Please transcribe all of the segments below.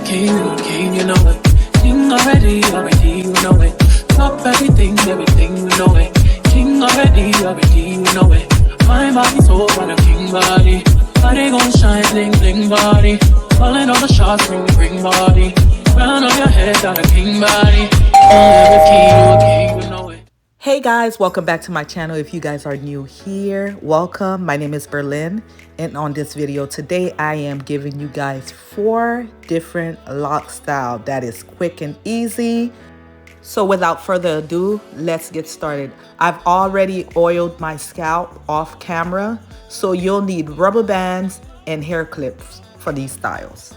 the king, you know it. King already, you know it. Top everything, we know it. King already, you know it. My body so on a king body. Body gon' shine, bling, bling body. Calling all the shots, ring body. Crown on your head, got a king body. Only with king, you a king, you know it. Hey guys, welcome back to my channel. If you guys are new here, welcome. My name is Berlin, and on this video today I am giving you guys 4 different lock style that is quick and easy. So without further ado, let's get started. I've already oiled my scalp off camera, so you'll need rubber bands and hair clips for these styles.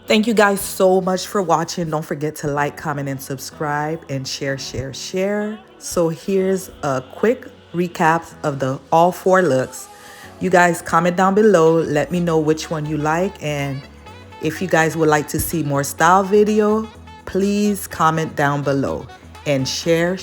Thank you guys so much for watching. Don't forget to like, comment, and subscribe, and share. So here's a quick recap of the all 4 looks. You guys comment down below. Let me know which one you like. And if you guys would like to see more style video, please comment down below and share.